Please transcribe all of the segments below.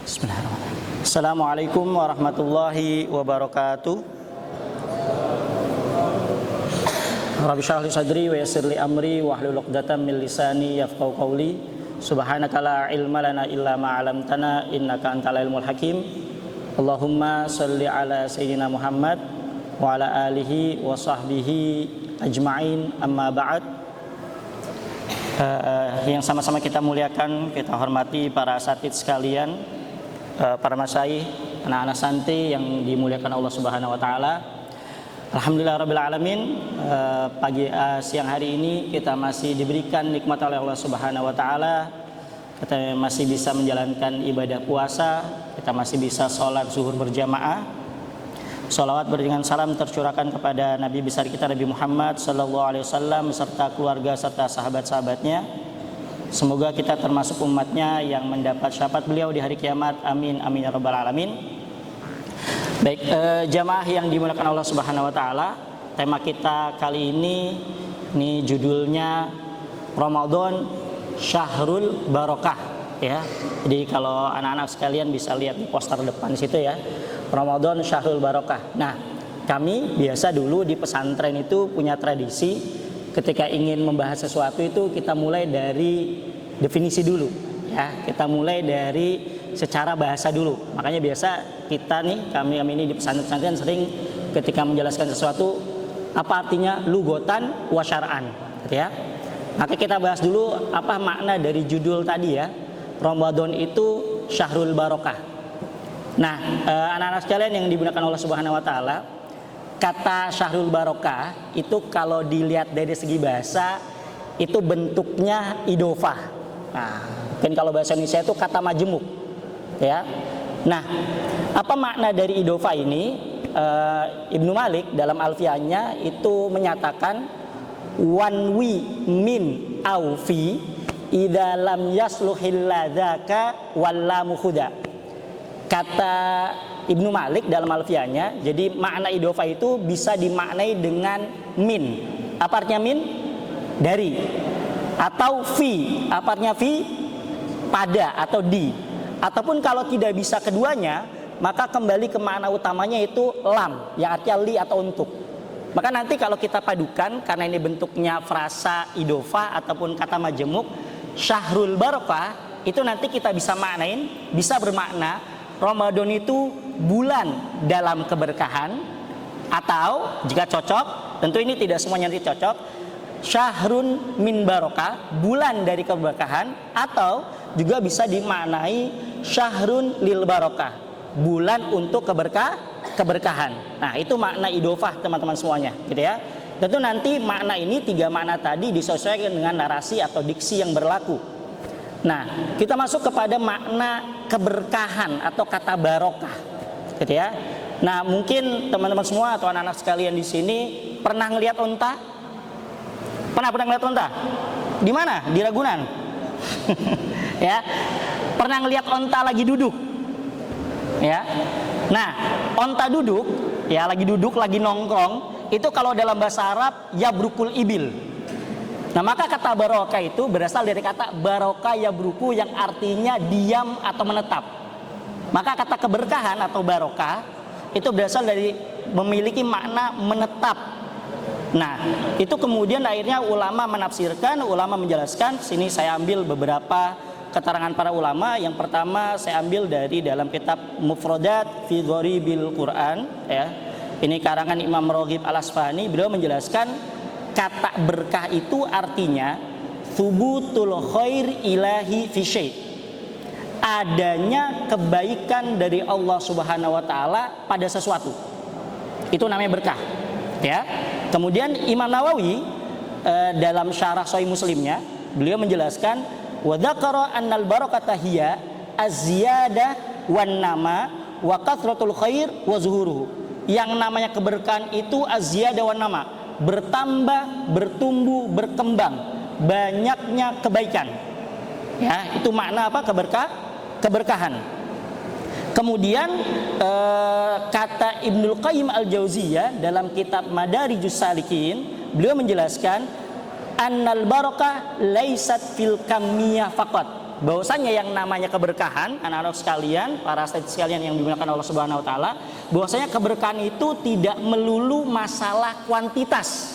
Bismillahirrahmanirrahim. Assalamualaikum warahmatullahi wabarakatuh. Rabbi shrah li sadri wa yassir li amri wahlul 'uqdatam min lisani yafqahu qawli. Subhanaka la ilma lana illa ma 'allamtana innaka antal alimul hakim. Allahumma shalli ala sayyidina Muhammad wa ala alihi wa sahbihi ajma'in, amma ba'd. Yang sama-sama kita muliakan, kita hormati para asatidz sekalian, para masyayikh, anak-anak santri yang dimuliakan Allah Subhanahu wa taala. Alhamdulillah rabbil alamin, siang hari ini kita masih diberikan nikmat oleh Allah Subhanahu wa taala. Kita masih bisa menjalankan ibadah puasa, kita masih bisa sholat zuhur berjamaah. Sholawat beriringan salam tercurahkan kepada Nabi besar kita Nabi Muhammad sallallahu alaihi wasallam beserta keluarga serta sahabat-sahabatnya. Semoga kita termasuk umatnya yang mendapat syafaat beliau di hari kiamat. Amin amin ya rabbal alamin. Baik, jamaah yang dimuliakan Allah Subhanahu wa taala, tema kita kali ini judulnya Ramadan Syahrul Barokah ya. Jadi kalau anak-anak sekalian bisa lihat di poster depan situ ya. Ramadan Syahrul Barokah. Nah, kami biasa dulu di pesantren itu punya tradisi, ketika ingin membahas sesuatu itu kita mulai dari definisi dulu ya, kita mulai dari secara bahasa dulu. Makanya biasa kita kami ini di pesantren sering ketika menjelaskan sesuatu apa artinya lugotan wa syar'an gitu ya. Maka kita bahas dulu apa makna dari judul tadi ya, Ramadan itu Syahrul Barokah. Nah, anak-anak sekalian yang dimuliakan Allah Subhanahu wa taala, kata Syahrul Barokah itu kalau dilihat dari segi bahasa itu bentuknya idofah. Nah, mungkin kalau bahasa Indonesia itu kata majemuk, ya. Nah, apa makna dari idofah ini? Ibnu Malik dalam Alfiyahnya itu menyatakan wanwi min aufi idza lam yasluhil ladzaka wallamu khuda. Kata Ibnu Malik dalam Alfiyahnya, jadi makna idofah itu bisa dimaknai dengan min. Apa artinya min? Dari. Atau fi. Apa artinya fi? Pada atau di. Ataupun kalau tidak bisa keduanya, maka kembali ke makna utamanya itu lam, yang artinya li atau untuk. Maka nanti kalau kita padukan, karena ini bentuknya frasa idofah ataupun kata majemuk, Syahrul Barokah, itu nanti kita bisa maknain, bisa bermakna Ramadan itu bulan dalam keberkahan, atau jika cocok, tentu ini tidak semuanya nanti cocok, Syahrun min barokah, bulan dari keberkahan, atau juga bisa dimaknai Syahrun lil barokah, bulan untuk keberkahan. Nah, itu makna idofah teman-teman semuanya, gitu ya. Tentu nanti makna ini, tiga makna tadi disesuaikan dengan narasi atau diksi yang berlaku. Nah, kita masuk kepada makna keberkahan atau kata barokah, gitu ya. Nah, mungkin teman-teman semua atau anak-anak sekalian di sini pernah ngelihat unta? Pernah ngelihat unta? Di mana? Di Ragunan. Ya. Pernah ngelihat unta lagi duduk? Ya. Nah, unta duduk, ya lagi duduk, lagi nongkrong, itu kalau dalam bahasa Arab yabrukul ibil. Nah, maka kata barokah itu berasal dari kata barokah yabruku yang artinya diam atau menetap. Maka kata keberkahan atau barokah itu berasal dari memiliki makna menetap. Nah, itu kemudian akhirnya ulama menafsirkan, ulama menjelaskan. Sini saya ambil beberapa keterangan para ulama. Yang pertama saya ambil dari dalam kitab Mufradat fi Gharibil Quran ya. Ini karangan Imam Raghib Al-Asfahani. Beliau menjelaskan kata berkah itu artinya thubutul khair ilahi fi syai', adanya kebaikan dari Allah Subhanahu wa taala pada sesuatu. Itu namanya berkah, ya. Kemudian Imam Nawawi dalam syarah Sahih Muslimnya, beliau menjelaskan wa dzakara annal barakata hiya az-ziyadah wan nama wa kathratul khair wa zuhuruhu. Yang namanya keberkahan itu az-ziyadah wan nama, bertambah, bertumbuh, berkembang, banyaknya kebaikan. Ya, itu makna apa? Keberkahan. Kemudian kata Ibnul Qayyim Al-Jauziyah dalam kitab Madarijus Salikin, beliau menjelaskan annal barakah laisat fil kamiyah faqat. bahwasanya yang namanya keberkahan, anak-anak sekalian, para asatidz sekalian yang dimuliakan Allah Subhanahu wa taala, bahwasanya keberkahan itu tidak melulu masalah kuantitas.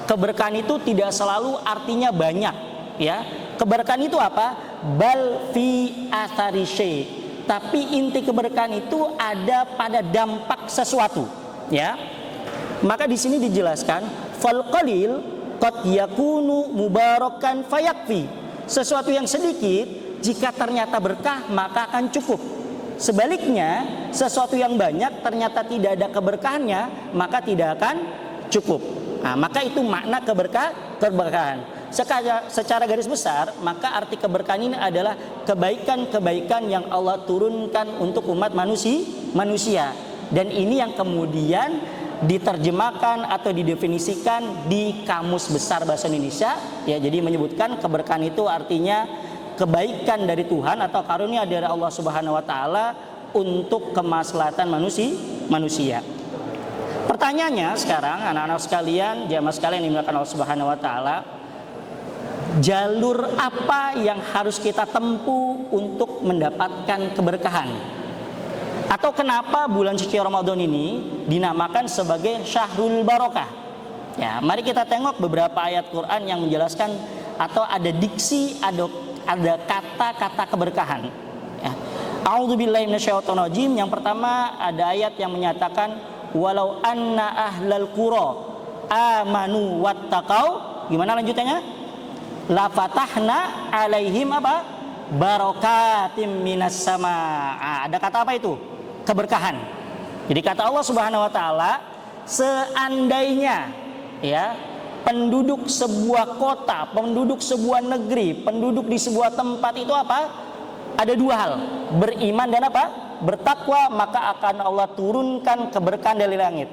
Keberkahan itu tidak selalu artinya banyak, ya. Keberkahan itu apa? Bal fi athari syai. Tapi inti keberkahan itu ada pada dampak sesuatu, ya. Maka di sini dijelaskan fal qalil qad yakunu mubarakan fayakfi. Sesuatu yang sedikit jika ternyata berkah maka akan cukup. Sebaliknya, sesuatu yang banyak ternyata tidak ada keberkahannya maka tidak akan cukup. Nah, maka itu makna keberkahan. Secara garis besar, maka arti keberkahan ini adalah kebaikan-kebaikan yang Allah turunkan untuk umat manusia. Dan ini yang kemudian diterjemahkan atau didefinisikan di Kamus Besar Bahasa Indonesia, ya. Jadi menyebutkan keberkahan itu artinya kebaikan dari Tuhan atau karunia dari Allah Subhanahu wa taala untuk kemaslahatan manusia. Pertanyaannya sekarang, anak-anak sekalian, jamaah sekalian yang dimuliakan Allah Subhanahu wa taala, jalur apa yang harus kita tempuh untuk mendapatkan keberkahan? Atau kenapa bulan suci Ramadan ini dinamakan sebagai Syahrul Barokah? Ya, mari kita tengok beberapa ayat Quran yang menjelaskan atau ada diksi, ada kata-kata keberkahan. Ya. A'udzubillahi minasyaitonirrajim. Yang pertama ada ayat yang menyatakan walau anna ahlal qura amanu wattaqau. Gimana lanjutannya? La fatahna alaihim apa? Barakatim minas sama. Ada kata apa itu? Keberkahan. Jadi kata Allah Subhanahu wa taala, seandainya, ya, penduduk sebuah kota, penduduk sebuah negeri, penduduk di sebuah tempat itu apa? Ada dua hal, beriman dan apa? Bertakwa, maka akan Allah turunkan keberkahan dari langit.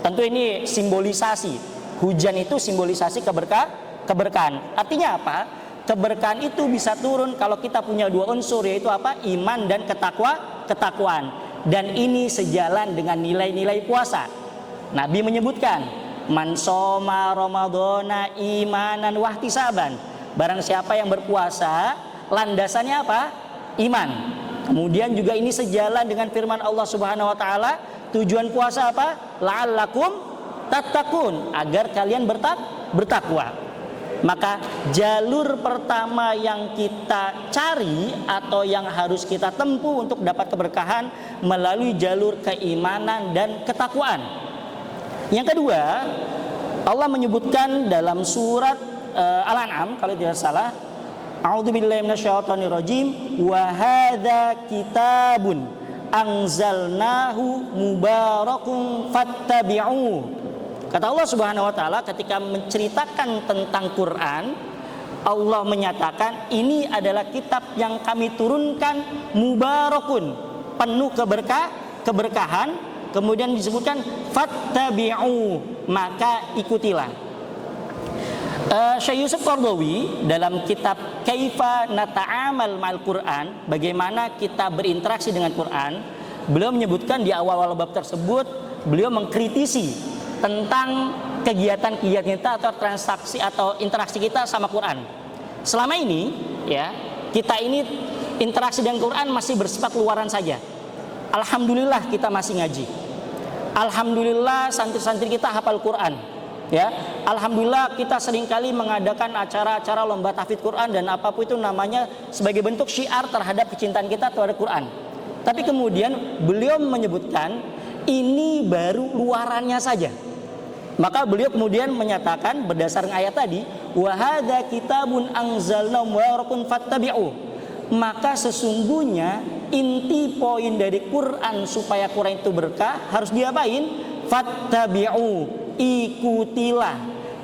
Tentu ini simbolisasi. Hujan itu simbolisasi keberkahan. Artinya apa? Keberkahan itu bisa turun kalau kita punya dua unsur, yaitu apa? Iman dan ketakwaan. Dan ini sejalan dengan nilai-nilai puasa. Nabi menyebutkan, man shoma ramadhana imanan wahtisaban. Barang siapa yang berpuasa, landasannya apa? Iman. Kemudian juga ini sejalan dengan firman Allah Subhanahu wa taala, tujuan puasa apa? La'allakum tattaqun, agar kalian bertakwa. Maka jalur pertama yang kita cari atau yang harus kita tempuh untuk dapat keberkahan melalui jalur keimanan dan ketakwaan. Yang kedua, Allah menyebutkan dalam surat Al-An'am kalau tidak salah, A'udzubillahi minasyaitonirrajim, wa hadza kitabun anzalnahu mubarakun fattabi'uhu. Kata Allah Subhanahu wa taala ketika menceritakan tentang Quran, Allah menyatakan ini adalah kitab yang kami turunkan mubarakun, penuh keberkahan, kemudian disebutkan fattabi'u, maka ikutilah. Syekh Yusuf Qaradawi dalam kitab Kaifa Nata'amal Ma'al Quran, bagaimana kita berinteraksi dengan Quran, beliau menyebutkan di awal-awal bab tersebut, beliau mengkritisi tentang kegiatan-kegiatan kita atau transaksi atau interaksi kita sama Quran. Selama ini, ya, kita ini interaksi dengan Quran masih bersifat luaran saja. Alhamdulillah kita masih ngaji. Alhamdulillah santri-santri kita hafal Quran. Ya, alhamdulillah kita seringkali mengadakan acara-acara lomba tahfidz Quran dan apapun itu namanya sebagai bentuk syiar terhadap kecintaan kita terhadap Quran. Tapi kemudian beliau menyebutkan ini baru luarannya saja. Maka beliau kemudian menyatakan berdasarkan ayat tadi, wa hadza kitabun anzalnahu mubarakun fattabi'u. Maka sesungguhnya inti poin dari Quran supaya Quran itu berkah harus diapain? Fattabi'u, ikutilah.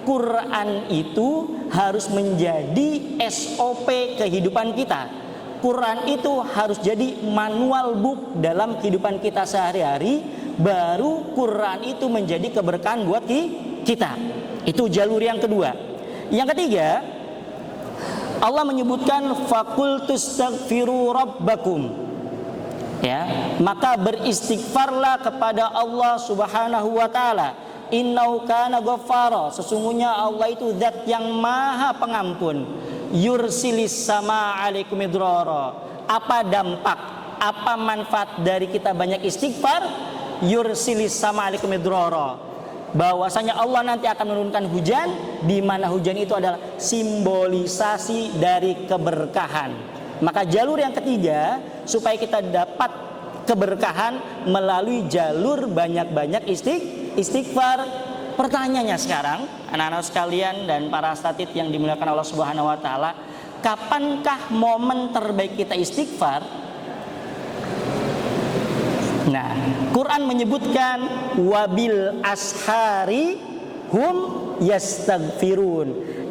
Quran itu harus menjadi SOP kehidupan kita. Quran itu harus jadi manual book dalam kehidupan kita sehari-hari. Baru Quran itu menjadi keberkahan buat kita. Itu jalur yang kedua. Yang ketiga, Allah menyebutkan faqul tastaghfiru rabbakum. Ya, maka beristighfarlah kepada Allah Subhanahu wa taala. Innahu kana ghaffara, sesungguhnya Allah itu zat yang maha pengampun. yursilis sama alaikum midrara. Apa dampak, apa manfaat dari kita banyak istighfar? Yursilis sama alaikum midrara, bahwasanya Allah nanti akan menurunkan hujan, di mana hujan itu adalah simbolisasi dari keberkahan. Maka jalur yang ketiga supaya kita dapat keberkahan melalui jalur banyak-banyak istighfar. Pertanyaannya sekarang, anak-anak sekalian dan para asatidz yang dimuliakan Allah Subhanahu wa taala, kapankah momen terbaik kita istighfar? Nah, Quran menyebutkan wabil ashari hum yastaghfirun,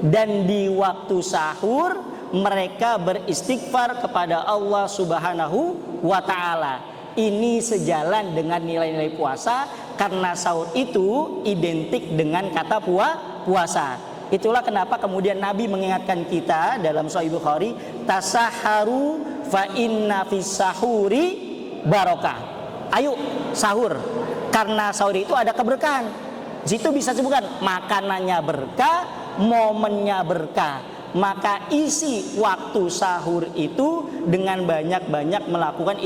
dan di waktu sahur mereka beristighfar kepada Allah Subhanahu wa taala. Ini sejalan dengan nilai-nilai puasa, karena sahur itu identik dengan kata puasa. Itulah kenapa kemudian Nabi mengingatkan kita dalam Sahih Bukhari, tasaharu fa inna fis sahuri barokah. Ayo sahur, karena sahur itu ada keberkahan. Situ bisa sebutkan makanannya berkah, momennya berkah. Maka isi waktu sahur itu dengan banyak-banyak melakukan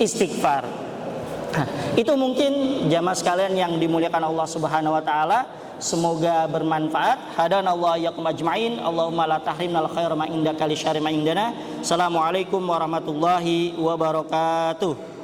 istighfar. Nah, itu mungkin jamaah sekalian yang dimuliakan Allah Subhanahu wa taala, semoga bermanfaat. Hadanallahu iyyakum ajmain. Allahumma la tahrimnal khaira ma indaka li syarri ma indana. Assalamualaikum warahmatullahi wabarakatuh.